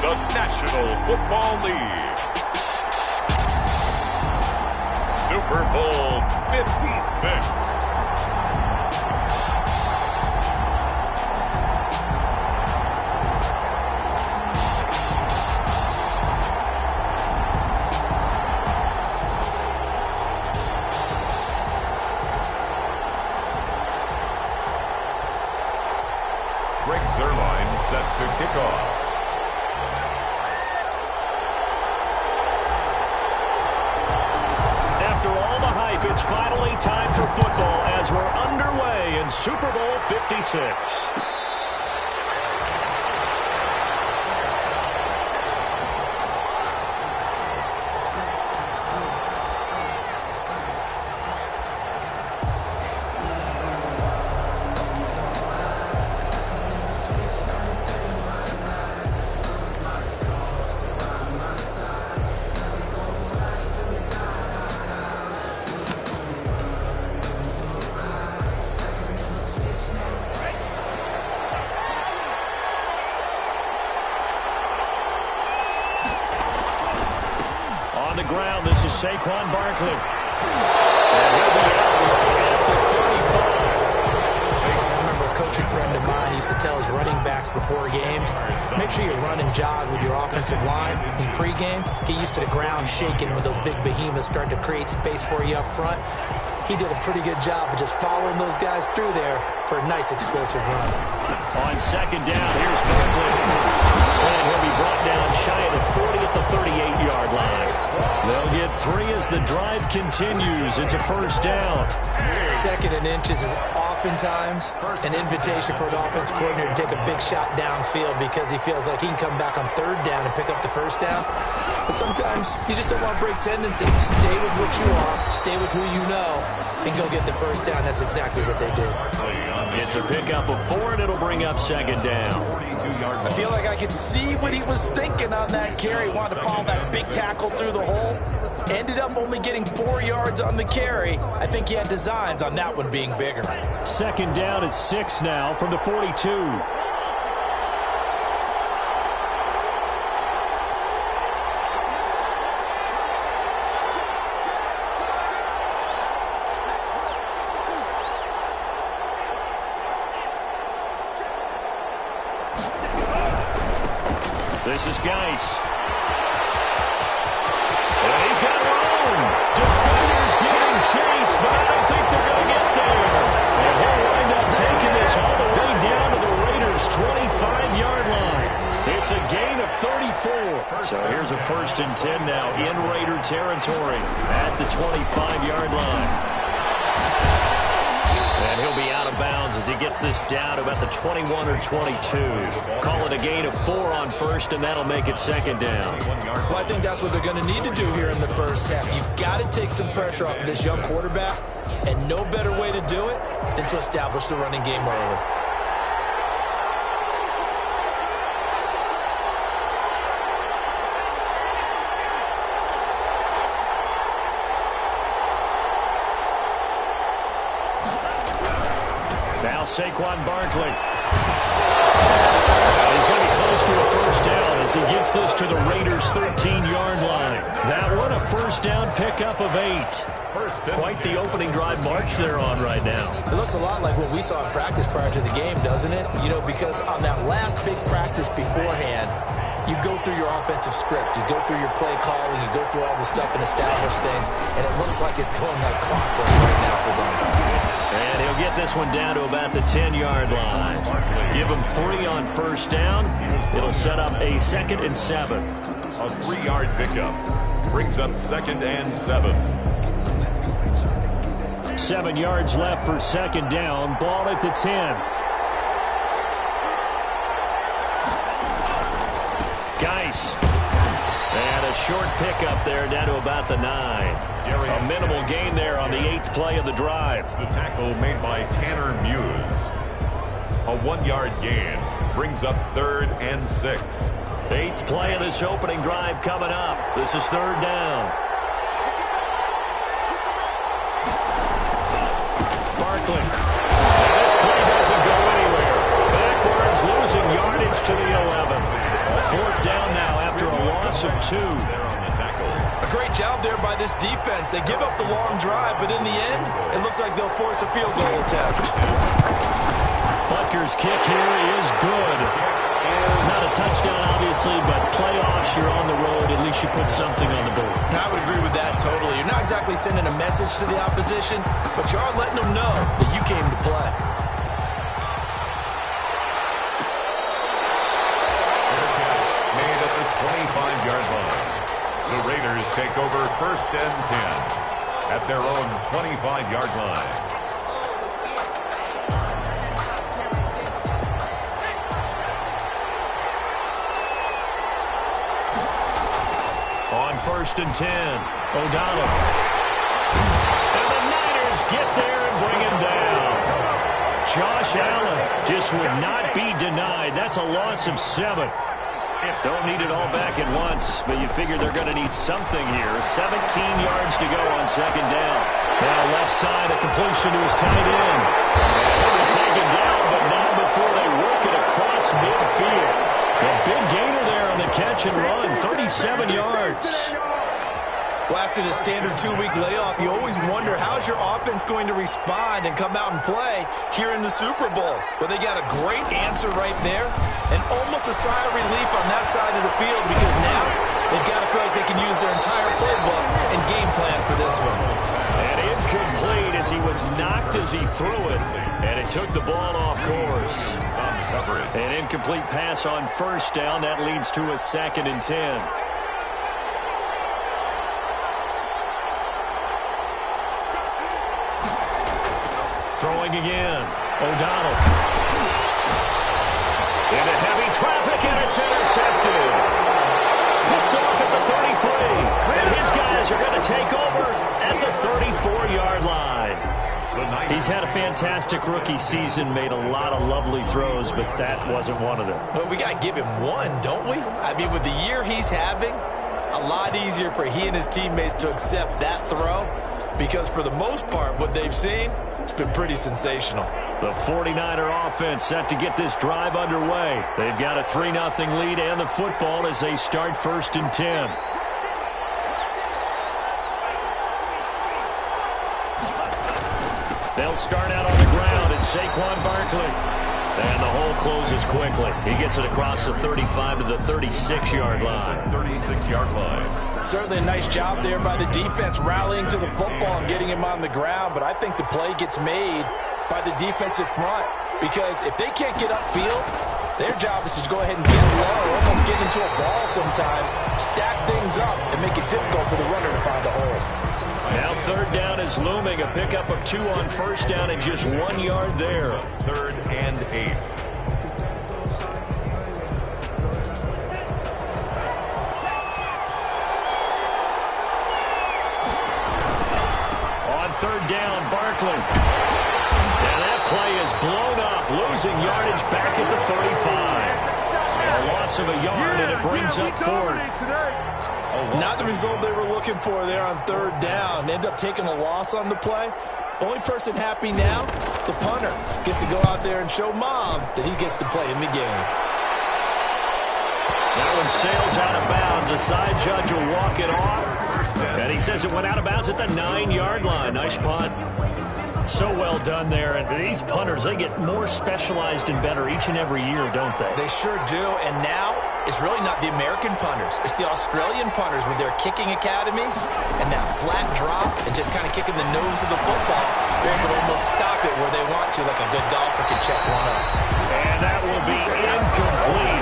the National Football League. Super Bowl 56. Set to kick off. After all the hype, it's finally time for football as we're underway in Super Bowl 56. On the ground, this is Saquon Barkley. And he'll be out right at the 35. I remember a coaching friend of mine used to tell his running backs before games, make sure you run and jog with your offensive line in pregame. Get used to the ground shaking when those big behemoths start to create space for you up front. He did a pretty good job of just following those guys through there for a nice explosive run. On second down, here's Barkley. And he'll be brought down shy of the 40 at the 38-yard line. They'll get 3 as the drive continues. It's a first down. Second and inches is oftentimes an invitation for an offense coordinator to take a big shot downfield because he feels like he can come back on third down and pick up the first down. But sometimes you just don't want to break tendencies. Stay with what you are, stay with who you know, and go get the first down. That's exactly what they did. It's a pickup of 4, and it'll bring up second down. I feel like I could see what he was thinking on that carry. Wanted to follow that big tackle through the hole. Ended up only getting 4 yards on the carry. I think he had designs on that one being bigger. Second down at 6 now from the 42. This is Geis. And he's got room. Defenders giving chase, but I don't think they're going to get there. And he'll wind up taking this all the way down to the Raiders' 25-yard line. It's a gain of 34. So here's a 1st and 10 now in Raider territory at the 25-yard line. And he'll be out of bounds as he gets this down to about the 21 or 22. Call it a gain of 4 on first, and that'll make it second down. Well, I think that's what they're going to need to do here in the first half. You've got to take some pressure off of this young quarterback, and no better way to do it than to establish the running game early. Now Saquon Barkley. He's going to be close to a first down as he gets this to the Raiders' 13-yard line. That one, a first down pickup of 8. Quite the opening drive march they're on right now. It looks a lot like what we saw in practice prior to the game, doesn't it? You know, because on that last big practice beforehand, you go through your offensive script, you go through your play calling, you go through all the stuff and establish things, and it looks like it's going like clockwork right now for them. And he'll get this one down to about the 10-yard line. Give him 3 on first down. It'll set up a 2nd and 7. A 3-yard pickup brings up 2nd and 7. 7 yards left for second down. Ball at the 10. Geis. And a short pickup there down to about the 9. A minimal gain there on the 8th play of the drive. The tackle made by Tanner Muse. A 1-yard gain brings up 3rd and 6. 8th play of this opening drive coming up. This is 3rd down. Barkley. And this play doesn't go anywhere. Backwards, losing yardage to the 11. 4th down by this defense. They give up the long drive, but in the end, it looks like they'll force a field goal attempt. Butker's kick here is good. Not a touchdown, obviously, but playoffs, you're on the road. At least you put something on the board. I would agree with that totally. You're not exactly sending a message to the opposition, but you are letting them know that you came to play. Made at the 25-yard line. The Raiders take over 1st and 10 at their own 25-yard line. On 1st and 10, O'Donnell. And the Niners get there and bring him down. Josh Allen just would not be denied. That's a loss of 7. Don't need it all back at once, but you figure they're going to need something here. 17 yards to go on 2nd down. Now left side, a completion to his tight end. They're going to take it down, but not before they work it across midfield. A big gainer there on the catch and run, 37 yards. Well, after the standard 2-week layoff, you always wonder how's your offense going to respond and come out and play here in the Super Bowl. Well, they got a great answer right there and almost a sigh of relief on that side of the field because now they've got to feel like they can use their entire playbook and game plan for this one. And incomplete as he was knocked as he threw it, and it took the ball off course. An incomplete pass on 1st down. That leads to a 2nd and 10. Throwing again. O'Donnell. Into heavy traffic, and it's intercepted. Picked off at the 33. And his guys are going to take over at the 34-yard line. He's had a fantastic rookie season, made a lot of lovely throws, but that wasn't one of them. But we got to give him one, don't we? I mean, with the year he's having, a lot easier for he and his teammates to accept that throw because for the most part, what they've seen, it's been pretty sensational. The 49er offense set to get this drive underway. They've got a 3-0 lead and the football as they start 1st and 10. They'll start out on the ground. It's Saquon Barkley. And the hole closes quickly. He gets it across the 35 to the 36-yard line. 36-yard line. Certainly a nice job there by the defense rallying to the football and getting him on the ground, but I think the play gets made by the defensive front because if they can't get upfield, their job is to go ahead and get low, almost get into a ball sometimes, stack things up, and make it difficult for the runner to find a hole. Now 3rd down is looming. A pickup of 2 on 1st down and just 1 yard there. 3rd and 8. On 3rd down, Barkley. And that play is blown up, losing yardage back at the 35. A loss of a yard, and it brings up 4th. Not the result they were looking for there on 3rd down. End up taking a loss on the play. Only person happy now, the punter. Gets to go out there and show Mom that he gets to play in the game. That one sails out of bounds. The side judge will walk it off. And he says it went out of bounds at the 9-yard line. Nice punt. So well done there. And these punters, they get more specialized and better each and every year, don't they? They sure do. And now it's really not the American punters. It's the Australian punters with their kicking academies and that flat drop and just kind of kicking the nose of the football. They're able to almost stop it where they want to, like a good golfer can check one up. And that will be incomplete.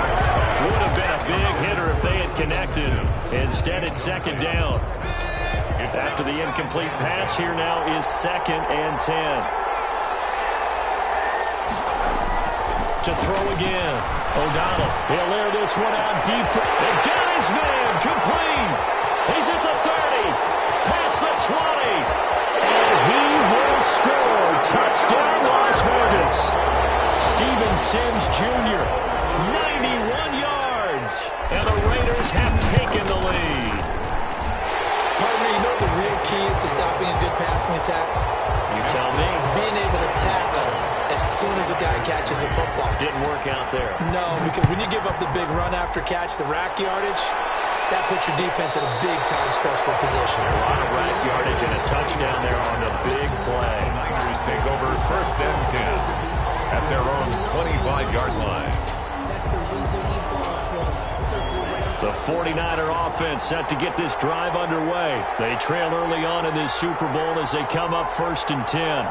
Would have been a big hitter if they had connected. Instead, it's 2nd down. After the incomplete pass, here now is 2nd and 10. To throw again. O'Donnell. He'll air this one out deep. And got his man complete. He's at the 30. Past the 20. And he will score. Touchdown, Las Vegas. Steven Sims Jr. 91 yards. And the Raiders have taken the lead. Partner, you know the real key is to stopping a good passing attack? You tell me. Being able to tackle as soon as a guy catches the football. Didn't work out there. No, because when you give up the big run after catch, the rack yardage, That puts your defense in a big-time stressful position. A lot of rack yardage and a touchdown there on the big play. Niners take over first and 10 at their own 25-yard line. The 49er offense set to get this drive underway. They trail early on in this Super Bowl as they come up first and 10.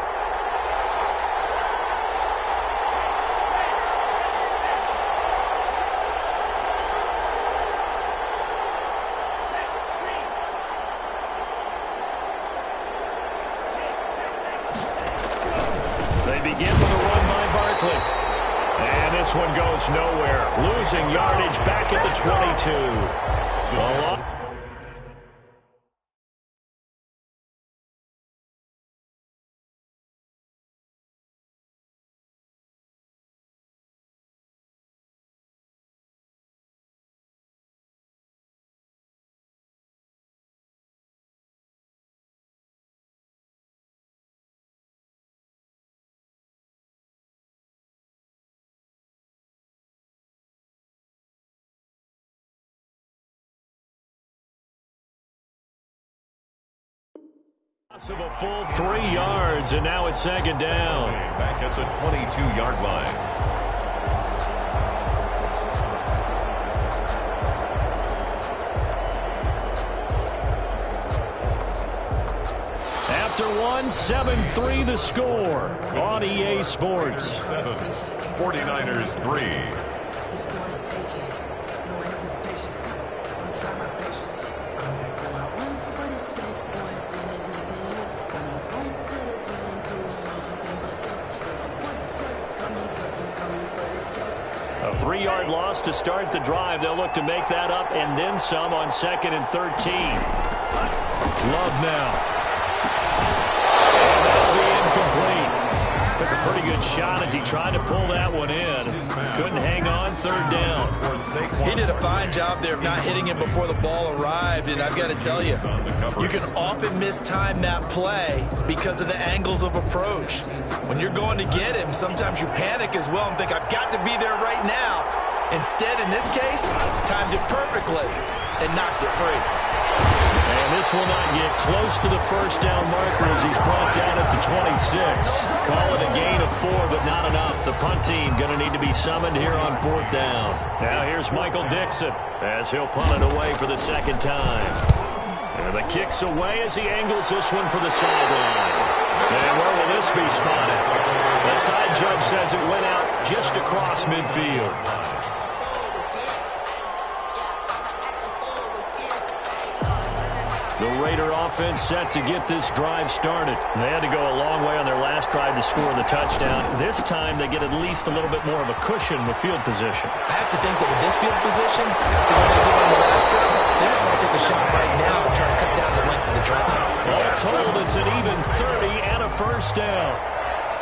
They begin with a run by Barkley. And this one goes nowhere. Losing yardage back at the 22. Of a full 3 yards, and now it's second down. Back at the 22-yard line. After one, 7-3 the score on EA Sports. 7, 49ers 3. A 3-yard loss to start the drive. They'll look to make that up and then some on 2nd and 13. Love now. And that'll be incomplete. Took a pretty good shot as he tried to pull that one in. Couldn't hang on, 3rd down. He did a fine job there of not hitting him before the ball arrived, and I've got to tell you, you can often mistime that play because of the angles of approach. When you're going to get him, sometimes you panic as well and think, I've got to be there right now. Instead, in this case, timed it perfectly and knocked it free. And this will not get close to the first down marker as he's brought down at the 26. Call it a gain of 4, but not enough. The punt team going to need to be summoned here on 4th down. Now here's Michael Dixon as he'll punt it away for the 2nd time. And the kick's away as he angles this one for the sideline. And where will this be spotted? The side judge says it went out just across midfield. The Raider offense set to get this drive started. They had to go a long way on their last drive to score the touchdown. This time they get at least a little bit more of a cushion with field position. I have to think that with this field position, after what they did on the last drive, they might want to take a shot right now and try to cut down the length of the drive. All told, it's an even 30 and a first down.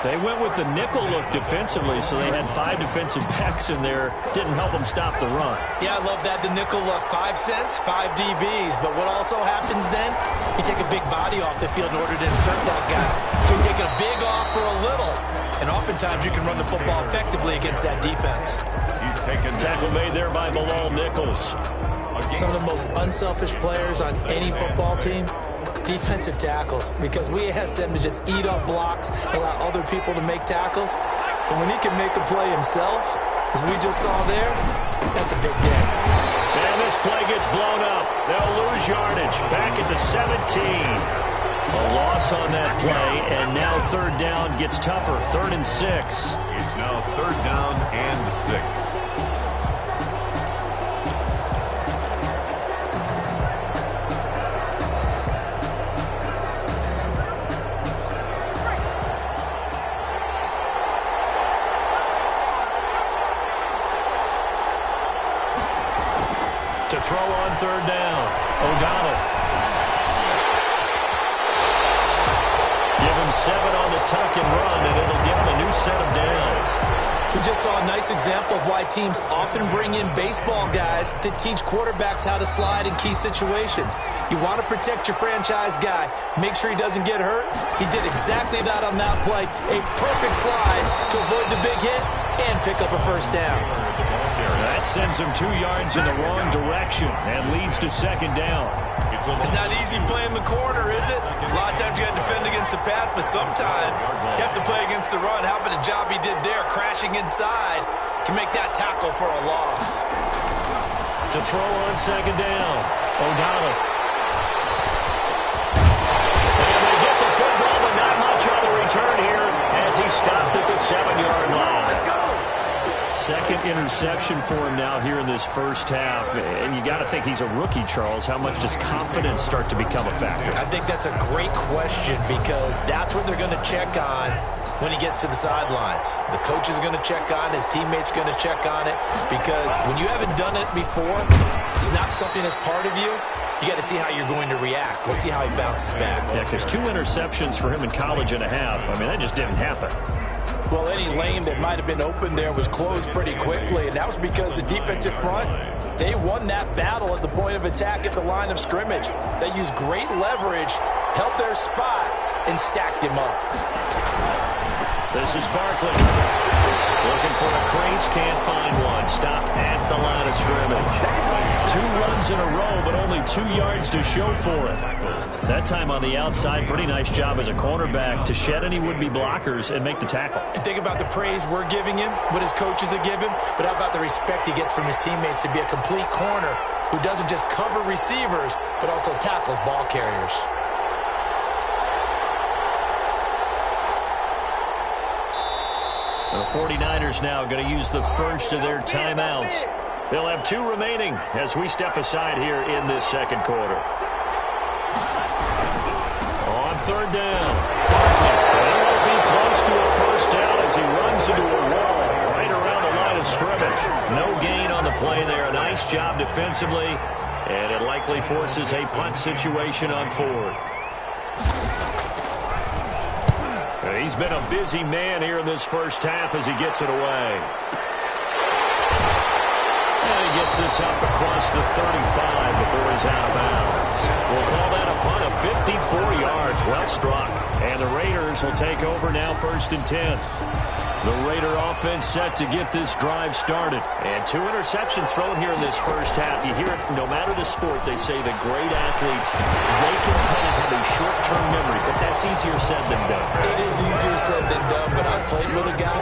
They went with the nickel look defensively, so they had 5 defensive backs in there. Didn't help them stop the run. Yeah, I love that, the nickel look. 5 cents, 5 DBs. But what also happens then, you take a big body off the field in order to insert that guy. So you're taking a big off for a little. And oftentimes you can run the football effectively against that defense. He's taken tackle made there by Bilal Nichols. Some of the most unselfish players on any football team, defensive tackles, because we ask them to just eat up blocks, allow other people to make tackles. And when he can make a play himself, as we just saw there, that's a big game. And this play gets blown up. They'll lose yardage. Back at the 17. A loss on that play, and now 3rd down gets tougher. 3rd and 6. It's now 3rd down and 6. To throw on 3rd down. O'Donnell. Give him 7 on the tuck and run, and it'll give him a new set of downs. We just saw a nice example of why teams often bring in baseball guys to teach quarterbacks how to slide in key situations. You want to protect your franchise guy. Make sure he doesn't get hurt. He did exactly that on that play. A perfect slide to avoid the big hit and pick up a first down. That sends him 2 yards in the wrong direction and leads to second down. It's not easy playing the corner, is it? A lot of times you got to defend against the pass, but sometimes you have to play against the run. How about the job he did there, crashing inside to make that tackle for a loss? To throw on second down, O'Donnell. And they get the football, but not much on the return here as he stopped at the 7-yard line. Second interception for him now here in this first half. And you got to think he's a rookie, Charles. How much does confidence start to become a factor? I think that's a great question because that's what they're going to check on when he gets to the sidelines. The coach is going to check on it. His teammates going to check on it because when you haven't done it before, it's not something that's part of you. You got to see how you're going to react. We'll see how he bounces back. Yeah, because 2 interceptions for him in college and a half. I mean, that just didn't happen. Well, any lane that might have been open there was closed pretty quickly, and that was because the defensive front, they won that battle at the point of attack at the line of scrimmage. They used great leverage, held their spot, and stacked him up. This is Barkley. Looking for a crease, can't find one. Stopped at the line of scrimmage. 2 runs in a row, but only 2 yards to show for it. That time on the outside, pretty nice job as a cornerback to shed any would-be blockers and make the tackle. And think about the praise we're giving him, what his coaches have given, but how about the respect he gets from his teammates to be a complete corner who doesn't just cover receivers, but also tackles ball carriers. The 49ers now going to use the first of their timeouts. They'll have 2 remaining as we step aside here in this second quarter. On third down. They won't be close to a first down as he runs into a wall right around the line of scrimmage. No gain on the play there. A nice job defensively, and it likely forces a punt situation on 4th. He's been a busy man here in this first half as he gets it away. And he gets this up across the 35 before he's out of bounds. We'll call that a punt of 54 yards. Well struck. And the Raiders will take over now, 1st and 10. The Raider offense set to get this drive started. And 2 interceptions thrown here in this first half. You hear it, no matter the sport, they say the great athletes, they can kind of have a short-term memory, but that's easier said than done. It is easier said than done, but I played with a guy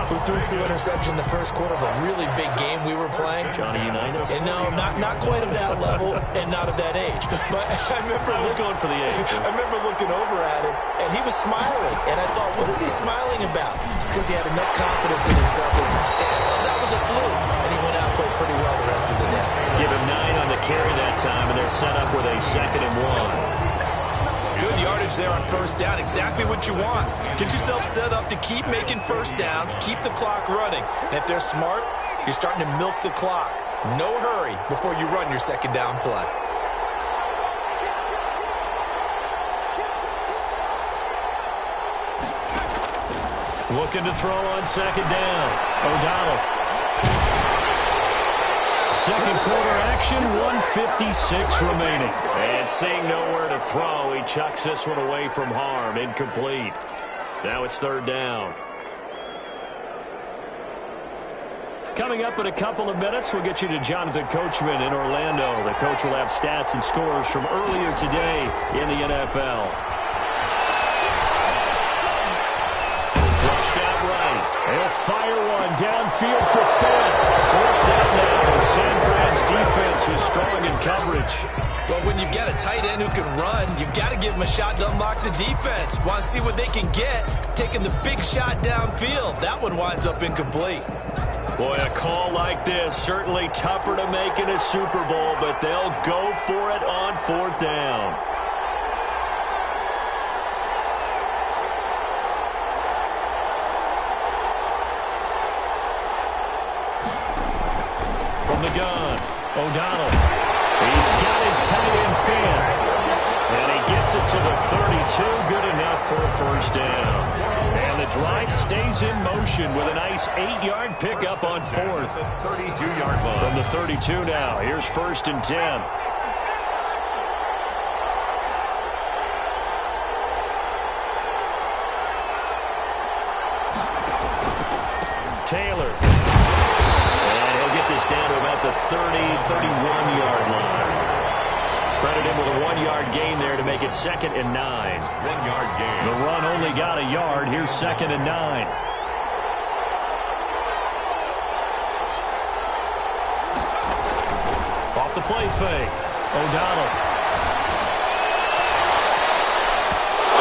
who threw 2 interceptions in the first quarter of a really big game we were playing. Johnny Unitas? And no, not quite of that level and not of that age. But I was going for the age. I remember looking over at him, and he was smiling. And I thought, what is he smiling about? It's because he had enough confidence in himself. And that was a fluke. And he went out and played pretty well the rest of the day. Give him 9 on the carry that time, and they're set up with a 2nd and 1. Good yardage there on first down. Exactly what you want. Get yourself set up to keep making first downs, keep the clock running. And if they're smart, you're starting to milk the clock. No hurry before you run your second down play. Looking to throw on second down. O'Donnell. Second quarter action, 1:56 remaining. And seeing nowhere to throw, he chucks this one away from harm. Incomplete. Now it's 3rd down. Coming up in a couple of minutes, we'll get you to Jonathan Coachman in Orlando. The coach will have stats and scores from earlier today in the NFL. Flushed out right. He'll fire one downfield for 4th. 4th down now, and San Fran's defense was strong in coverage. Well, when you've got a tight end who can run, you've got to give him a shot to unlock the defense. Want to see what they can get, taking the big shot downfield. That one winds up incomplete. Boy, a call like this, certainly tougher to make in a Super Bowl, but they'll go for it on 4th down. From the gun, O'Donnell. He's got his tight end fan. And he gets it to the 32. Good enough for a first down. And the drive stays in motion with a nice 8-yard pickup on 4th. 32-yard line. From the 32 now. Here's 1st and 10. Taylor. And he'll get this down to 31-yard line. Credit him with a 1-yard gain there to make it 2nd and 9. 1-yard gain. The run only got a yard. Here's 2nd and 9. Off the play fake. O'Donnell.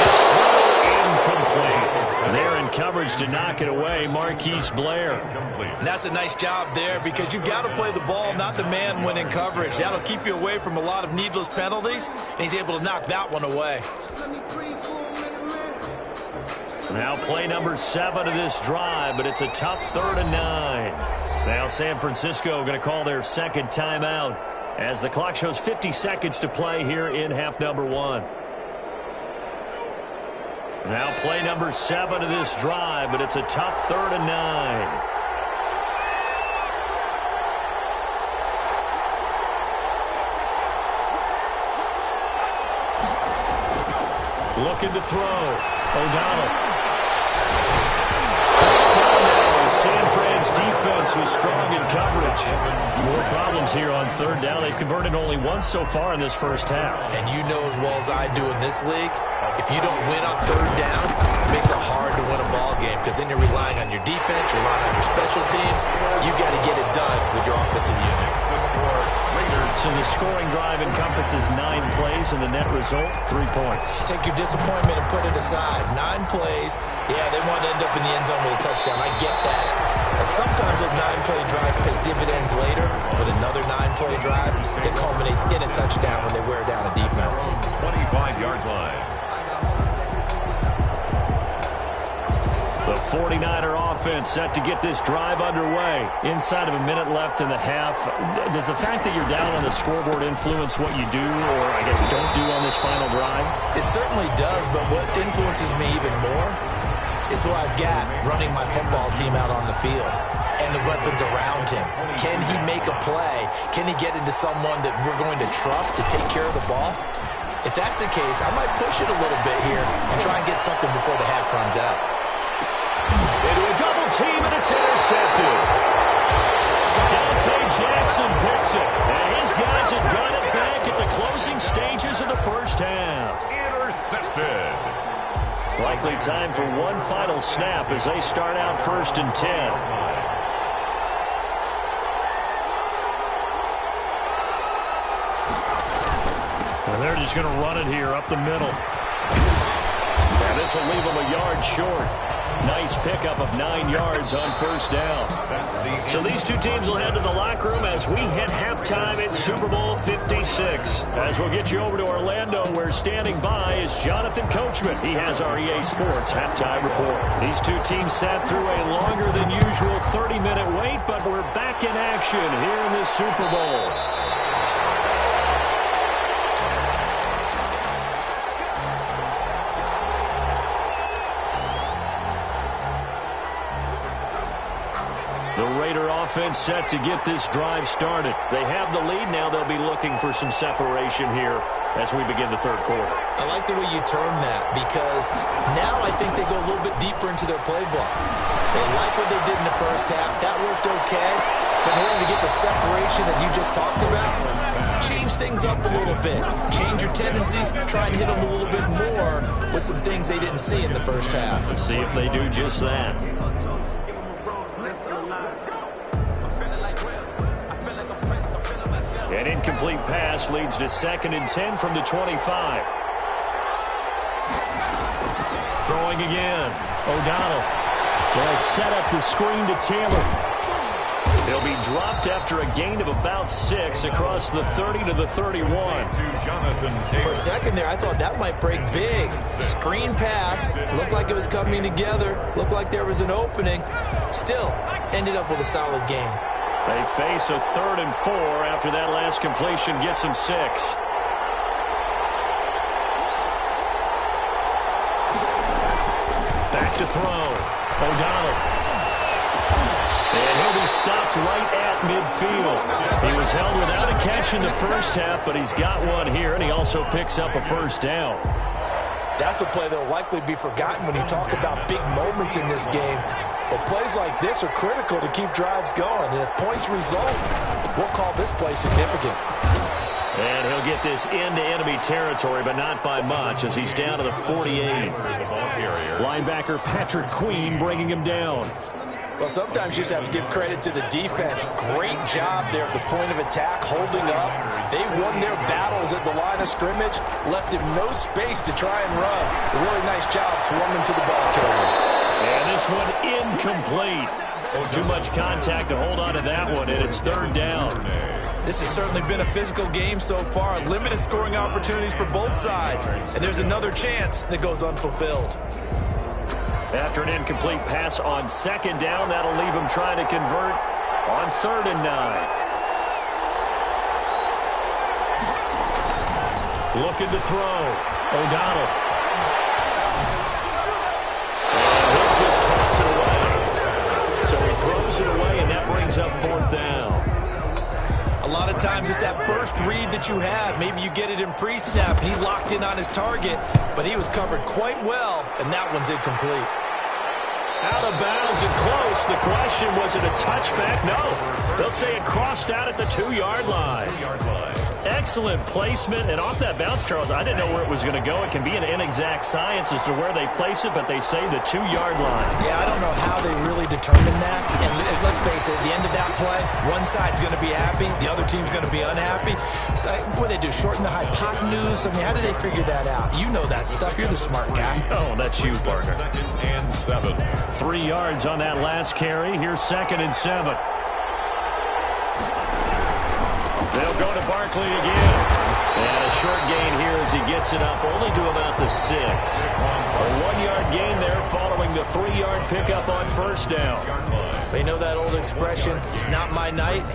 It's thrown incomplete. They're in coverage to knock it away. Marquise Blair. And that's a nice job there because you've got to play the ball, not the man when in coverage. That'll keep you away from a lot of needless penalties, and he's able to knock that one away. Now play number 7 of this drive, but it's a tough 3rd and 9. Now San Francisco going to call their 2nd timeout as the clock shows 50 seconds to play here in half number 1. Now play number 7 of this drive, but it's a tough 3rd and 9. Looking to throw. O'Donnell. San Fran's defense was strong in coverage. More problems here on 3rd down. They've converted only once so far in this first half. And you know as well as I do in this league, if you don't win on 3rd down, it makes it hard to win a ball game because then you're relying on your defense, you're relying on your special teams. You've got to get it done with your offensive unit. So the scoring drive encompasses 9 plays, and the net result, 3 points. Take your disappointment and put it aside. 9 plays, yeah, they want to end up in the end zone with a touchdown. I get that. But sometimes those 9-play drives pay dividends later with another 9-play drive that culminates in a touchdown when they wear down a defense. 25-yard line. The 49er offense set to get this drive underway. Inside of a minute left in the half. Does the fact that you're down on the scoreboard influence what you do, or I guess don't do on this final drive? It certainly does, but what influences me even more is who I've got running my football team out on the field and the weapons around him. Can he make a play? Can he get into someone that we're going to trust to take care of the ball? If that's the case, I might push it a little bit here and try and get something before the half runs out. Into a double team, and it's intercepted. Dante Jackson picks it, and his guys have got it back at the closing stages of the first half. Intercepted. Likely time for one final snap as they start out 1st and 10. And they're just going to run it here up the middle. And this will leave them a yard short. Nice pickup of 9 yards on 1st down. So these two teams will head to the locker room as we hit halftime at Super Bowl 56. As we'll get you over to Orlando, where standing by is Jonathan Coachman. He has our EA Sports halftime report. These two teams sat through a longer than usual 30-minute wait, but we're back in action here in the Super Bowl. Offense set to get this drive started. They have the lead. Now they'll be looking for some separation here as we begin the 3rd quarter. I like the way you term that because now I think they go a little bit deeper into their playbook. They like what they did in the first half. That worked okay. But in order to get the separation that you just talked about, change things up a little bit. Change your tendencies. Try and hit them a little bit more with some things they didn't see in the first half. Let's see if they do just that. An incomplete pass leads to 2nd and 10 from the 25. Throwing again. O'Donnell will set up the screen to Taylor. He'll be dropped after a gain of about 6 across the 30 to the 31. For a second there, I thought that might break big. Screen pass. Looked like it was coming together. Looked like there was an opening. Still, ended up with a solid game. They face a 3rd and 4 after that last completion gets them 6. Back to throw. O'Donnell. And he'll be stopped right at midfield. He was held without a catch in the first half, but he's got one here, and he also picks up a 1st down. That's a play that will likely be forgotten when you talk about big moments in this game. But plays like this are critical to keep drives going. And if points result, we'll call this play significant. And he'll get this into enemy territory, but not by much as he's down to the 48. Linebacker Patrick Queen bringing him down. Well, sometimes you just have to give credit to the defense. Great job there at the point of attack, holding up. They won their battles at the line of scrimmage, left him no space to try and run. A really nice job swarming to the ball carrier. And this one incomplete. Oh, too much contact to hold on to that one, and it's third down. This has certainly been a physical game so far. Limited scoring opportunities for both sides. And there's another chance that goes unfulfilled. After an incomplete pass on second down, that'll leave him trying to convert on 3rd and 9. Looking to throw. O'Donnell. And he'll just toss it away. So he throws it away, and that brings up 4th down. A lot of times it's that first read that you have. Maybe you get it in pre-snap, and he locked in on his target, but he was covered quite well, and that one's incomplete. Out of bounds and close. The question, was it a touchback? No. They'll say it crossed out at the 2-yard line. Excellent placement. And off that bounce, Charles, I didn't know where it was going to go. It can be an inexact science as to where they place it, but they say the 2-yard line. Yeah, I don't know how they really determine that. And let's face it, at the end of that play, one side's going to be happy, the other team's going to be unhappy. So what do they do, shorten the hypotenuse? I mean, how do they figure that out? You know that stuff. You're the smart guy. Oh, that's you, partner. 2nd and 7. 3 yards on that last carry. Here's 2nd and 7. They'll go to Barkley again. And a short gain here as he gets it up only to about the 6. A 1-yard gain there following the 3-yard pickup on 1st down. They know that old expression, it's not my night.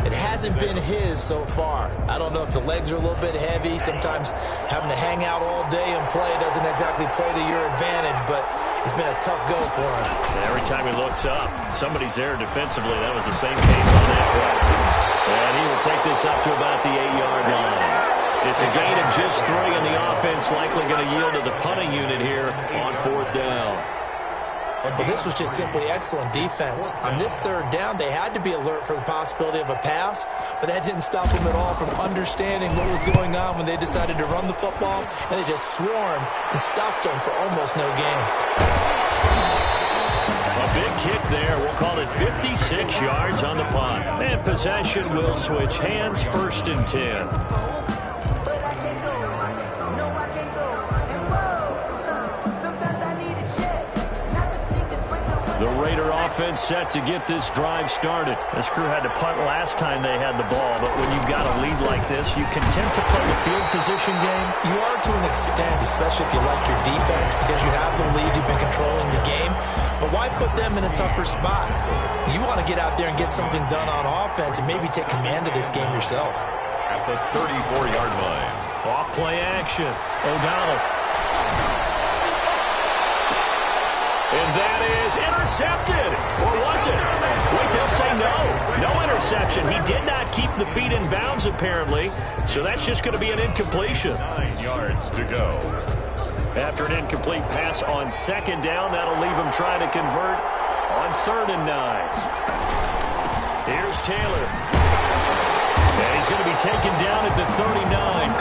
It hasn't been his so far. I don't know if the legs are a little bit heavy. Sometimes having to hang out all day and play doesn't exactly play to your advantage, but it's been a tough go for him. Every time he looks up, somebody's there defensively. That was the same case on that one. And he will take this up to about the 8-yard line. It's a gain of just 3, and the offense likely going to yield to the punting unit here on 4th down. But this was just simply excellent defense. On this 3rd down, they had to be alert for the possibility of a pass, but that didn't stop them at all from understanding what was going on when they decided to run the football, and they just swarmed and stopped them for almost no gain. A big kick there. We'll call it 56 yards on the punt. And possession will switch hands, 1st and 10. The Raider offense set to get this drive started. This crew had to punt last time they had the ball, but when you've got a lead like this, you content to play the field position game? You are to an extent, especially if you like your defense, because you have the lead, you've been controlling the game. But why put them in a tougher spot? You want to get out there and get something done on offense and maybe take command of this game yourself. At the 34-yard line. Off play action. O'Donnell. And that is intercepted. Or was it? Wait, they'll say no. No interception. He did not keep the feet in bounds, apparently. So that's just going to be an incompletion. 9 yards to go. After an incomplete pass on 2nd down, that'll leave him trying to convert on 3rd and 9. Here's Taylor. And he's going to be taken down at the 39,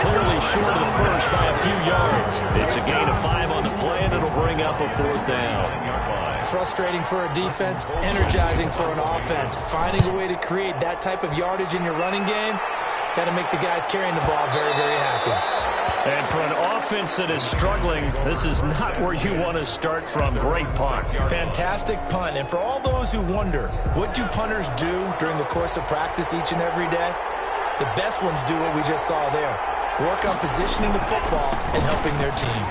clearly short of the first by a few yards. It's a gain of 5 on the play, and it'll bring up a 4th down. Frustrating for a defense, energizing for an offense. Finding a way to create that type of yardage in your running game, got to make the guys carrying the ball very, very happy. And for an offense that is struggling, this is not where you want to start from. Great punt. Fantastic punt. And for all those who wonder, what do punters do during the course of practice each and every day? The best ones do what we just saw there. Work on positioning the football and helping their team.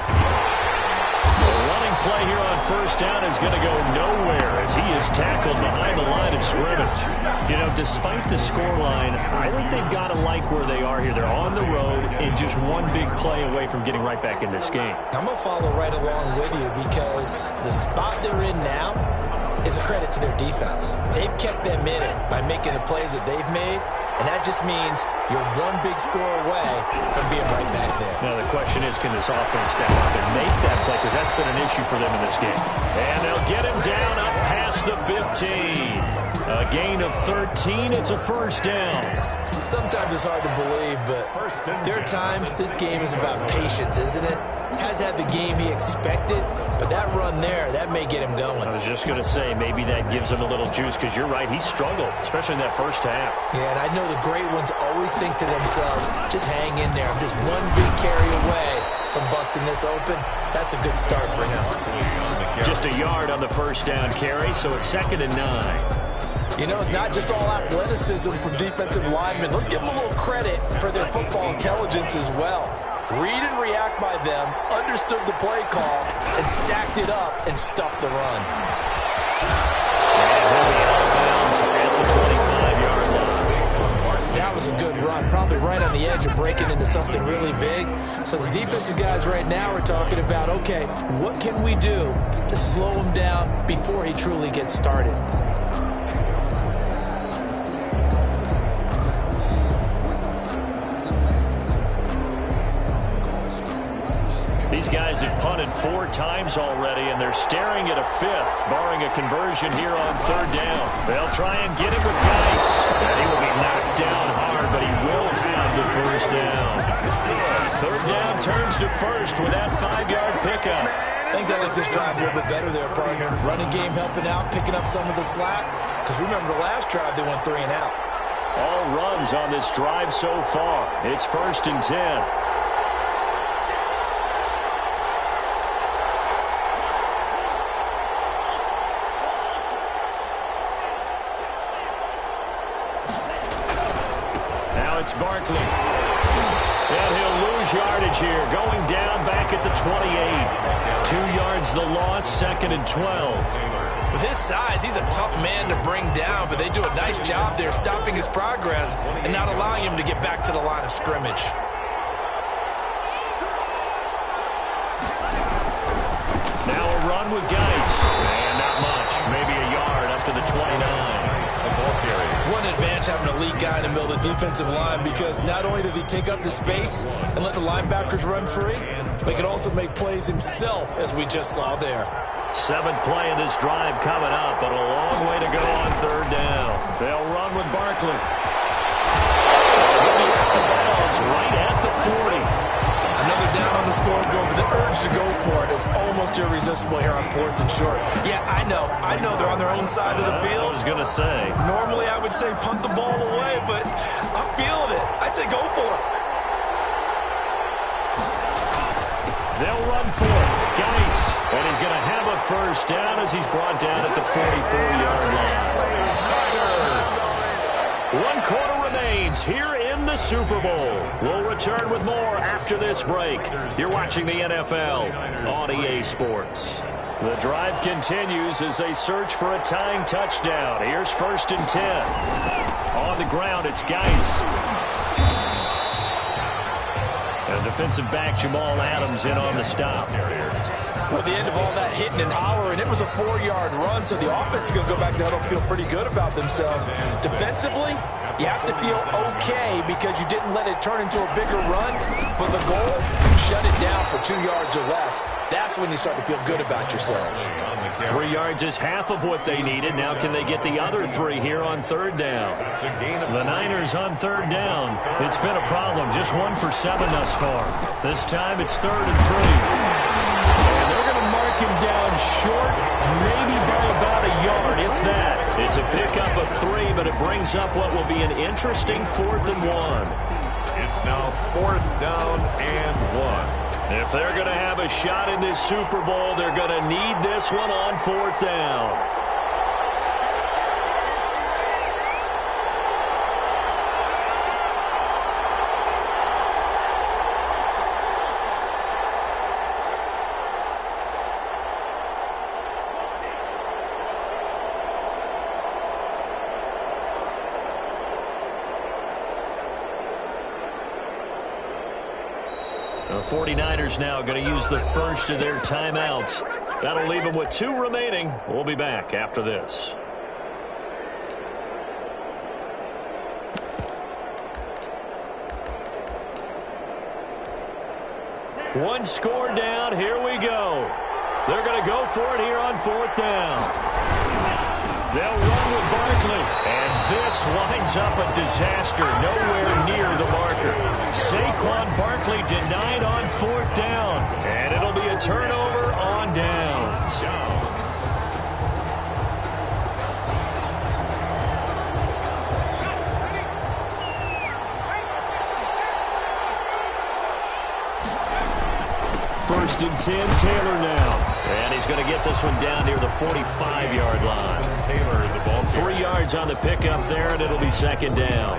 The running play here on 1st down is going to go nowhere as he is tackled behind the line of scrimmage. You know, despite the scoreline, I think they've got to like where they are here. They're on the road and just one big play away from getting right back in this game. I'm going to follow right along with you because the spot they're in now is a credit to their defense. They've kept them in it by making the plays that they've made, and that just means you're one big score away from being right back there. Now the question is, can this offense step up and make that play? Because that's been an issue for them in this game. And they'll get him down up past the 15. A gain of 13. It's a first down. Sometimes it's hard to believe, but there are times this game is about patience, isn't it? Has had the game he expected, but that run there, that may get him going. I was just going to say, maybe that gives him a little juice, because you're right, he struggled, especially in that first half. Yeah, and I know the great ones always think to themselves, just hang in there. I'm just one big carry away from busting this open. That's a good start for him. Just a yard on the first down carry, so it's 2nd and 9. You know, it's not just all athleticism from defensive linemen. Let's give them a little credit for their football intelligence as well. Read and react by them, understood the play call, and stacked it up and stuffed the run. And he'll be out of bounds at the 25-yard line. That was a good run, probably right on the edge of breaking into something really big. So the defensive guys right now are talking about, okay, what can we do to slow him down before he truly gets started? These guys have punted 4 times already, and they're staring at a 5th, barring a conversion here on 3rd down. They'll try and get him with Geis. And he will be knocked down hard, but he will have the first down. 3rd down turns to 1st with that 5-yard pickup. I think they like this drive a little bit better there, partner. Running game helping out, picking up some of the slack. Because remember, the last drive, they went 3 and out. All runs on this drive so far. It's 1st and 10. It's Barkley. And he'll lose yardage here. Going down back at the 28. 2 yards the loss, 2nd and 12. With his size, he's a tough man to bring down, but they do a nice job there stopping his progress and not allowing him to get back to the line of scrimmage. Now a run with Geis. And not much. Maybe a yard up to the 29. One advantage having an elite guy in the middle of the defensive line, because not only does he take up the space and let the linebackers run free, but he can also make plays himself, as we just saw there. 7th play of this drive coming up, but a long way to go on 3rd down. They'll run with Barkley. He'll be out of bounds right at the 40. Another down on the scoreboard, but the urge to go for it is almost irresistible here on 4th and short. Yeah, I know they're on their own side of the field. I was going to say. Normally I would say punt the ball away, but I'm feeling it. I say go for it. They'll run for it. Geis. And he's going to have a first down as he's brought down at the 44-yard line. 1 quarter remains here in the Super Bowl. We'll return with more after this break. You're watching the NFL on EA Sports. The drive continues as they search for a tying touchdown. Here's 1st and 10. On the ground, it's Geis. And defensive back Jamal Adams in on the stop. Well, at the end of all that hitting and hollering, it was a 4-yard run, so the offense is going to go back to huddle, feel pretty good about themselves. Defensively, you have to feel okay because you didn't let it turn into a bigger run, but the goal, shut it down for 2 yards or less. That's when you start to feel good about yourselves. 3 yards is half of what they needed. Now can they get the other 3 here on 3rd down? The Niners on 3rd down. It's been a problem. Just 1 for 7 thus far. This time it's 3rd and 3. And they're going to mark him down short, maybe by about a yard, if that. It's a pickup of 3, but it brings up what will be an interesting 4th and 1. It's now 4th down and 1. If they're going to have a shot in this Super Bowl, they're going to need this one on 4th down. The 49ers now going to use the first of their timeouts. That'll leave them with 2 remaining. We'll be back after this. One score down. Here we go. They're going to go for it here on 4th down. They'll run with Barkley. And this winds up a disaster. Nowhere near the marker. Saquon Barkley denied on 4th down. And it'll be a turnover on downs. First and 10, Taylor now. And he's going to get this one down near the 45-yard line. Taylor is a ball 3 yards on the pickup there, and it'll be 2nd down.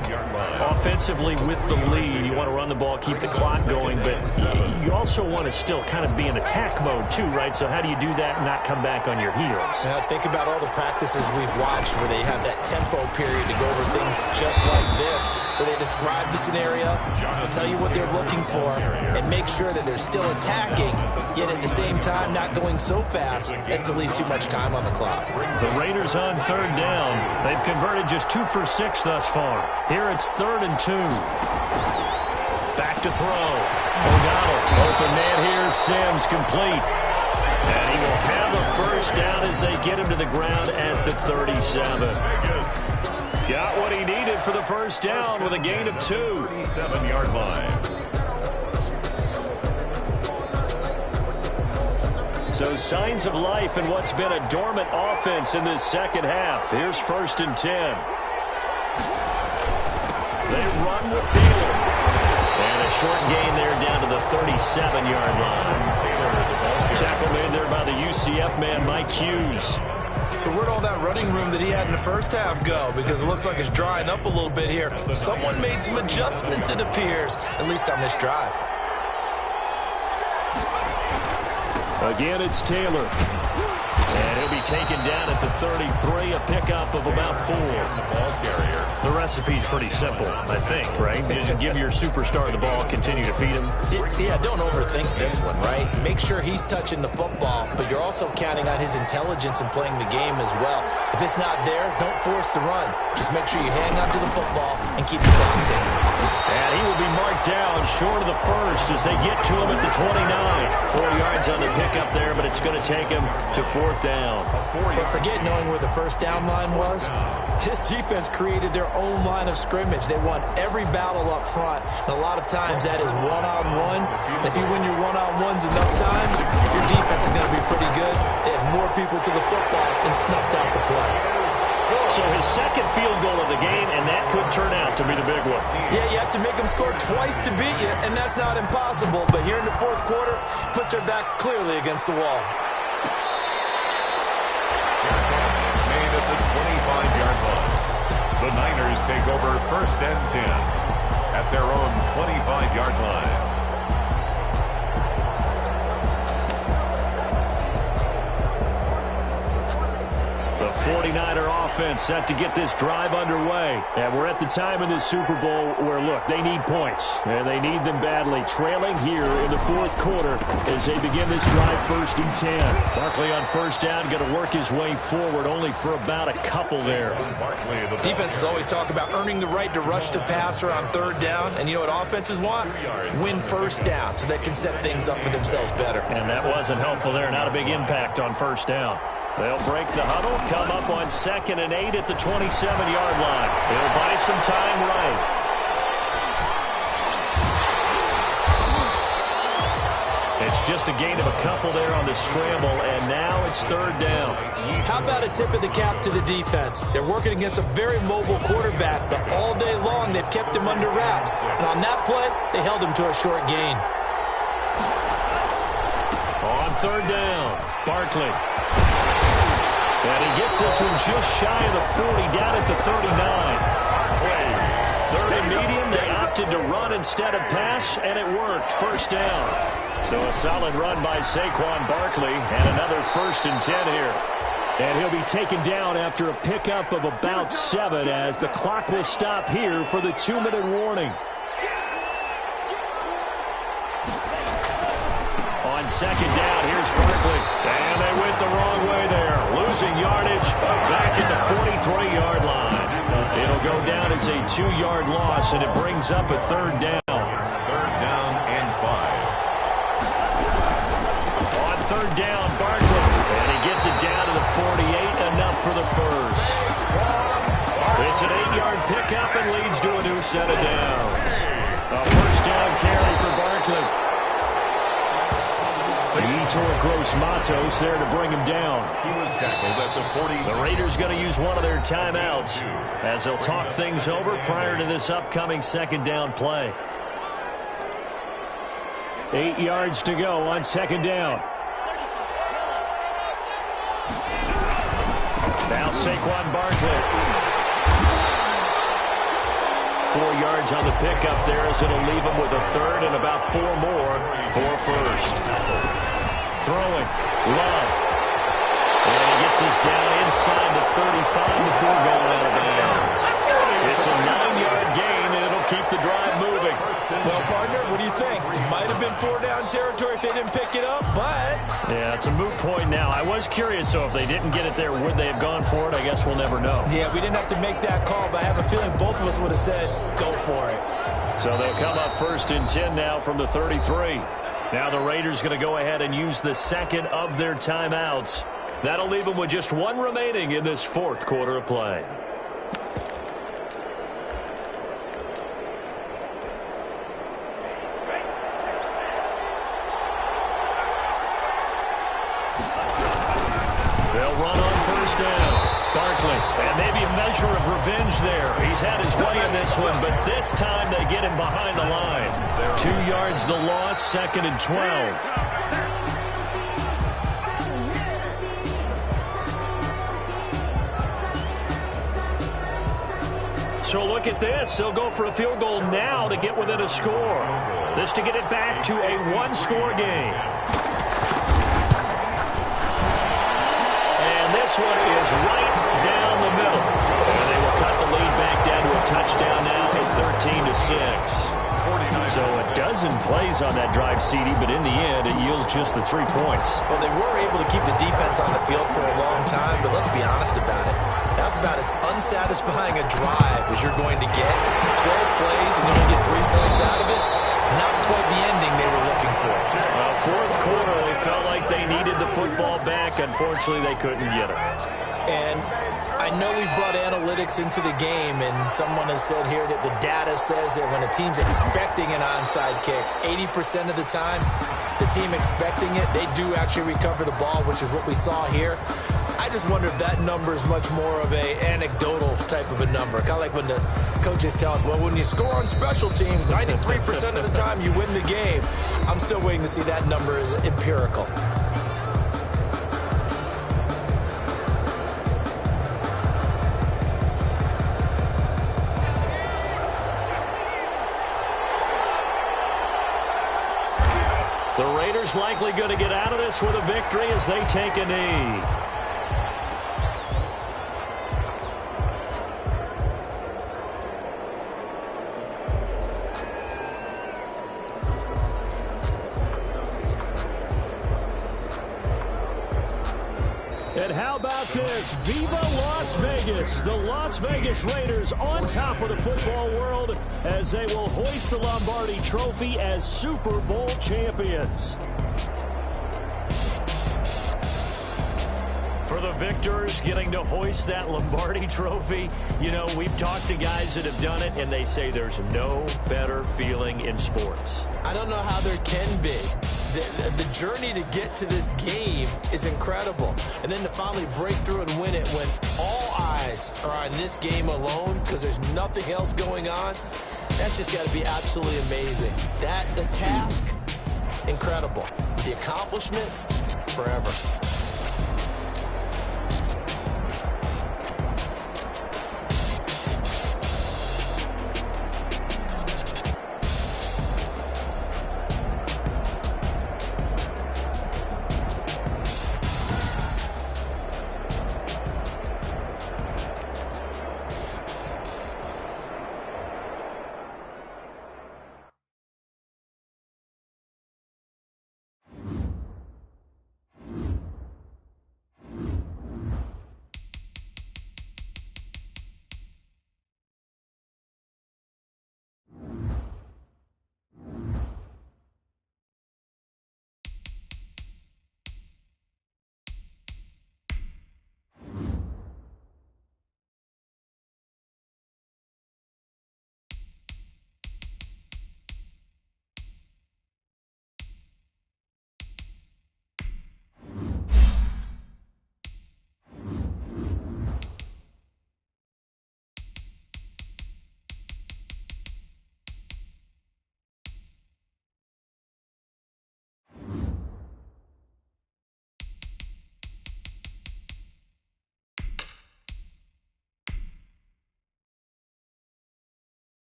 Offensively with the lead, you want to run the ball, keep the clock going, but you also want to still kind of be in attack mode too, right? So how do you do that and not come back on your heels? Now, think about all the practices we've watched where they have that tempo period to go over things just like this, where they describe the scenario, tell you what they're looking for, and make sure that they're still attacking, yet at the same time not going so fast as to leave too much time on the clock. The Raiders on 3rd down. They've converted just 2 for 6 thus far. Here it's 3rd and 2. Back to throw. O'Donnell, open man here. Sims complete. And he will have a first down as they get him to the ground at the 37. Got what he needed for the first down with a gain of 2. 37-yard line. So signs of life in what's been a dormant offense in this second half. Here's 1st and 10. They run with Taylor. And a short gain there down to the 37-yard line. Tackle made there by the UCF man, Mike Hughes. So where'd all that running room that he had in the first half go? Because it looks like it's drying up a little bit here. Someone made some adjustments, it appears, at least on this drive. Again, it's Taylor. And he'll be taken down at the 33, a pickup of about 4. The recipe's pretty simple, I think, right? Just give your superstar the ball, continue to feed him. Yeah, don't overthink this one, right? Make sure he's touching the football, but you're also counting on his intelligence and playing the game as well. If it's not there, don't force the run. Just make sure you hang on to the football and keep the clock ticking. And he will be marked down short of the first as they get to him at the 29. 4 yards on the pickup there, but it's going to take him to 4th down. But forget knowing where the first down line was. His defense created their own line of scrimmage. They won every battle up front, and a lot of times that is one-on-one. And if you win your one-on-ones enough times, your defense is going to be pretty good. They have more people to the football and snuffed out the play. So his second field goal of the game, and that could turn out to be the big one. Yeah, you have to make them score twice to beat you, and that's not impossible. But here in the 4th quarter, puts their backs clearly against the wall. Made at the 25-yard line. The Niners take over 1st and 10 at their own 25-yard line. The 49er offense set to get this drive underway. And we're at the time in this Super Bowl where, look, they need points. And they need them badly. Trailing here in the 4th quarter as they begin this drive 1st and 10. Barkley on 1st down, going to work his way forward, only for about a couple there. Defenses always talk about earning the right to rush the passer on 3rd down. And you know what offenses want? Win 1st down so they can set things up for themselves better. And that wasn't helpful there. Not a big impact on 1st down. They'll break the huddle, come up on 2nd and 8 at the 27-yard line. They'll buy some time right. It's just a gain of a couple there on the scramble, and now it's 3rd down. How about a tip of the cap to the defense? They're working against a very mobile quarterback, but all day long they've kept him under wraps. And on that play, they held him to a short gain. On 3rd down, Barkley. And he gets this one just shy of the 40, down at the 39. 3rd and medium, they opted to run instead of pass, and it worked. 1st down. So a solid run by Saquon Barkley, and another 1st and 10 here. And he'll be taken down after a pickup of about 7 as the clock will stop here for the 2-minute warning. On 2nd down, here's Barkley. And they went the wrong way there. Losing yardage back at the 43-yard line. It'll go down as a 2-yard loss, and it brings up a 3rd down. 3rd down and 5. third down, Barkley. And he gets it down to the 48, enough for the first. It's an 8-yard pickup and leads to a new set of downs. A first down carry for Barkley. He tore Gross Matos there to bring him down. He was tackled at the 40. The Raiders going to use one of their timeouts as they'll talk things over prior to this upcoming second down play. 8 yards to go on second down. Now Saquon Barkley. 4 yards on the pickup there as it'll leave him with a third and about 4 more for first. Throwing. Love. And he gets this down inside the 35 before going out of bounds. It's a 9-yard gain, and it'll keep the drive moving. Well, partner, what do you think? It might have been 4-down territory if they didn't pick it up, but... Yeah, it's a moot point now. I was curious, so if they didn't get it there, would they have gone for it? I guess we'll never know. Yeah, we didn't have to make that call, but I have a feeling both of us would have said, go for it. So they'll come up first and 10 now from the 33. Now the Raiders going to go ahead and use the second of their timeouts. That'll leave them with just one remaining in this fourth quarter of play. They'll run on first down. Barkley, and maybe a measure of revenge there. He's had his way in this one, but this time they get him behind the line. 2 yards the loss, second and 12. So look at this. They'll go for a field goal now to get within a score. This to get it back to a one-score game. And this one is right down the middle. And they will cut the lead back down to a touchdown now at 13-6. So a dozen plays on that drive, CD, but in the end, it yields just the 3 points. Well, they were able to keep the defense on the field for a long time, but let's be honest about it. That was about as unsatisfying a drive as you're going to get. 12 plays and you only get 3 points out of it. Not quite the ending they were looking for. Fourth quarter, they felt like they needed the football back. Unfortunately, they couldn't get it. And I know we brought analytics into the game, and someone has said here that the data says that when a team's expecting an onside kick, 80% of the time, the team expecting it, they do actually recover the ball, which is what we saw here. I just wonder if that number is much more of a anecdotal type of a number. Kind of like when the coaches tell us, well, when you score on special teams, 93% of the time you win the game. I'm still waiting to see that number is empirical. The Raiders likely going to get out of this with a victory as they take a knee. And how about this? Viva Las Vegas! The Las Vegas Raiders on top of the football world as they will hoist the Lombardi Trophy as Super Bowl champions. For the victors getting to hoist that Lombardi Trophy, you know, we've talked to guys that have done it, and they say there's no better feeling in sports. I don't know how there can be. The journey to get to this game is incredible. And then to finally break through and win it when all eyes are on this game alone because there's nothing else going on, that's just got to be absolutely amazing. The task, incredible. The accomplishment, forever.